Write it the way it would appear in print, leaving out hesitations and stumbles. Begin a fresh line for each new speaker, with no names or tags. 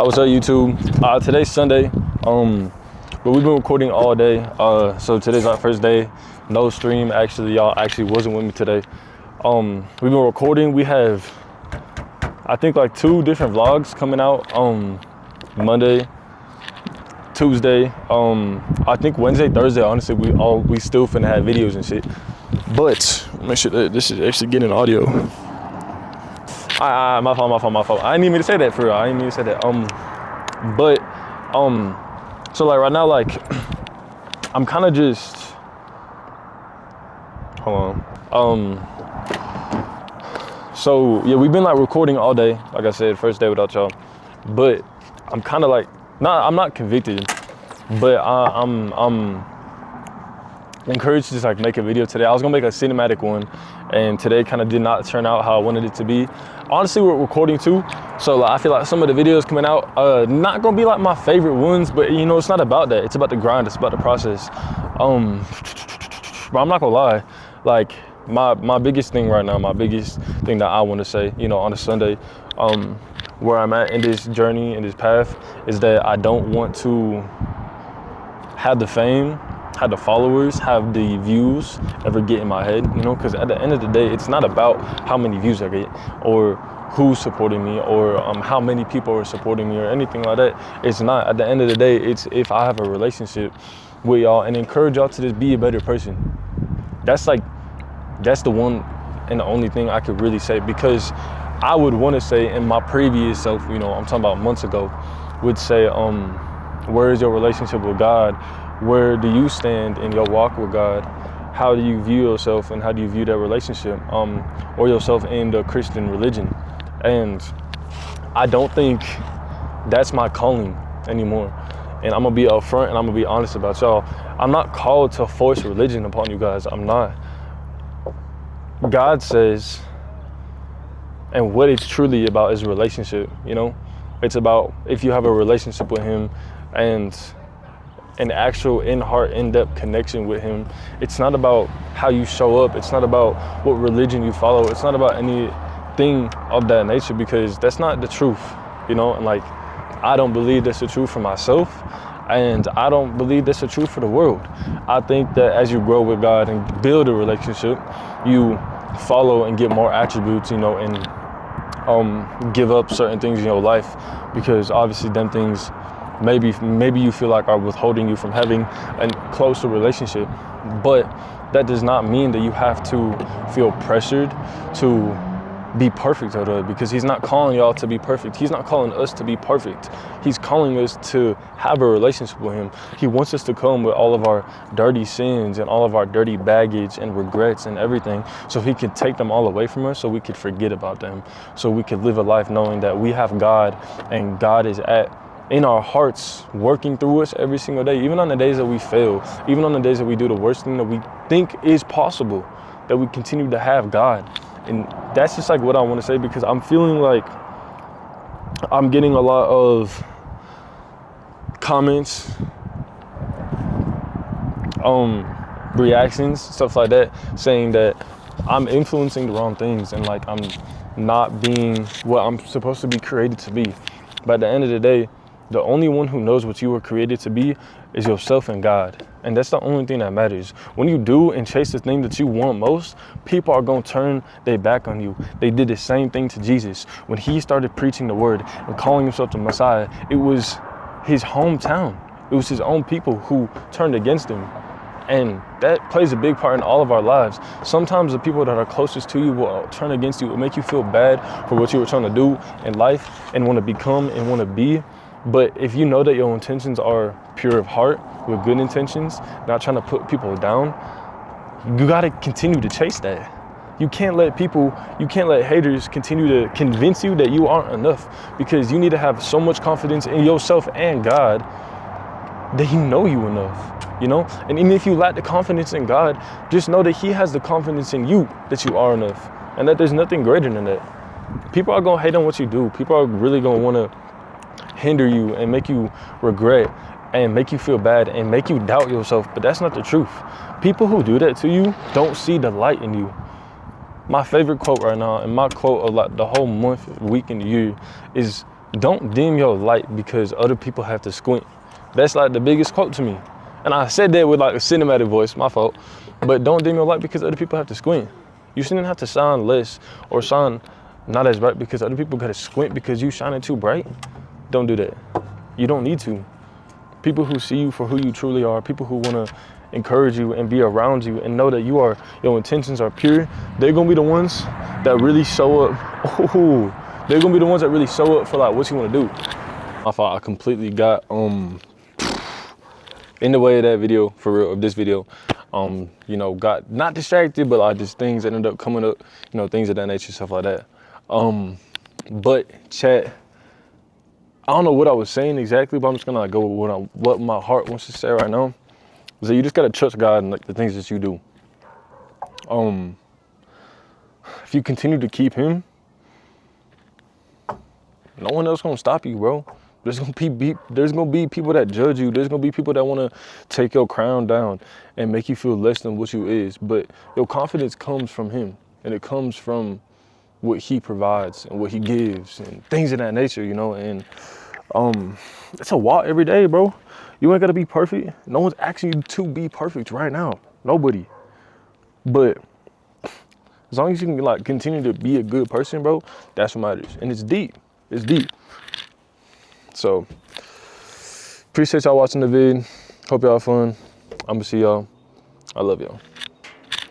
What's up, YouTube? Today's Sunday, but we've been recording all day. So today's our first day. No stream. Actually, y'all wasn't with me today. We've been recording. We have, I think, like 2 different vlogs coming out. Monday, Tuesday. I think Wednesday, Thursday. Honestly, we still finna have videos and shit. But make sure that this is actually getting audio. My fault. I didn't even mean to say that for real. I didn't mean to say that. So like right now, like I'm kind of just, hold on. So yeah, we've been like recording all day. Like I said, first day without y'all. But I'm kind of like, I'm not convicted, but I'm encouraged to just like make a video today. I was gonna make a cinematic one, and today kind of did not turn out how I wanted it to be. Honestly, we're recording too, so like, I feel like some of the videos coming out not gonna be like my favorite ones, but you know, it's not about that. It's about the grind. It's about the process. But I'm not gonna lie, like my biggest thing right now, my biggest thing that I want to say, you know, on a Sunday, where I'm at in this journey, in this path, is that I don't want to have the fame, have the followers, have the views ever get in my head, you know, because at the end of the day, it's not about how many views I get or who's supporting me or how many people are supporting me or anything like that. It's not. At the end of the day, it's if I have a relationship with y'all and encourage y'all to just be a better person. That's the one and the only thing I could really say, because I would want to say in my previous self, you know, I'm talking about months ago, would say, where is your relationship with God? Where do you stand in your walk with God? How do you view yourself, and how do you view that relationship, or yourself in the Christian religion? And I don't think that's my calling anymore. And I'm gonna be upfront and I'm gonna be honest about y'all. I'm not called to force religion upon you guys. I'm not. God says, and what it's truly about is relationship, you know? It's about if you have a relationship with Him and an actual in-heart, in-depth connection with Him. It's not about how you show up. It's not about what religion you follow. It's not about anything of that nature, because that's not the truth, you know? And like, I don't believe that's the truth for myself, and I don't believe that's the truth for the world. I think that as you grow with God and build a relationship, you follow and get more attributes, you know, and give up certain things in your life, because obviously them things maybe you feel like are withholding you from having a closer relationship. But that does not mean that you have to feel pressured to be perfect at it, because He's not calling y'all to be perfect. He's not calling us to be perfect. He's calling us to have a relationship with Him. He wants us to come with all of our dirty sins and all of our dirty baggage and regrets and everything, so He can take them all away from us, so we could forget about them, so we could live a life knowing that we have God, and God is in our hearts, working through us every single day, even on the days that we fail, even on the days that we do the worst thing that we think is possible, that we continue to have God. And that's just like what I want to say, because I'm feeling like I'm getting a lot of comments, reactions, stuff like that, saying that I'm influencing the wrong things and like I'm not being what I'm supposed to be created to be. But at the end of the day, the only one who knows what you were created to be is yourself and God. And that's the only thing that matters. When you do and chase the thing that you want most, people are going to turn their back on you. They did the same thing to Jesus. When He started preaching the word and calling Himself the Messiah, it was His hometown. It was His own people who turned against Him. And that plays a big part in all of our lives. Sometimes the people that are closest to you will turn against you. It will make you feel bad for what you were trying to do in life and want to become and want to be. But if you know that your intentions are pure of heart, with good intentions, not trying to put people down, you got to continue to chase that. You can't let haters continue to convince you that you aren't enough, because you need to have so much confidence in yourself and God that you know you enough, you know? And even if you lack the confidence in God, just know that He has the confidence in you that you are enough, and that there's nothing greater than that. People are going to hate on what you do. People are really going to want to hinder you and make you regret and make you feel bad and make you doubt yourself, but that's not the truth. People who do that to you don't see the light in you. My favorite quote right now, and my quote of like the whole month, week, and year is, don't dim your light because other people have to squint. That's like the biggest quote to me. And I said that with like a cinematic voice, my fault. But don't dim your light because other people have to squint. You shouldn't have to shine less or shine not as bright because other people gotta squint because you shining too bright. Don't do that. You don't need to. People who see you for who you truly are, people who wanna encourage you and be around you and know that your intentions are pure, they're gonna be the ones that really show up. Ooh, they're gonna be the ones that really show up for like what you wanna do. I thought I completely got in the way of that video, for real, of this video. You know, got not distracted, but like just things ended up coming up, you know, things of that nature, stuff like that. But chat, I don't know what I was saying exactly, but I'm just gonna like go with what my heart wants to say right now. So you just gotta trust God and like the things that you do. If you continue to keep him, no one else gonna stop you, bro. There's gonna be people that judge you. There's gonna be people that wanna take your crown down and make you feel less than what you is. But your confidence comes from him, and it comes from what he provides and what he gives and things of that nature, you know. And it's a walk every day, bro. You ain't gotta be perfect. No one's asking you to be perfect right now. Nobody. But as long as you can like continue to be a good person, bro, that's what matters. And it's deep. It's deep. So, appreciate y'all watching the vid. Hope y'all have fun. I'm gonna see y'all. I love y'all.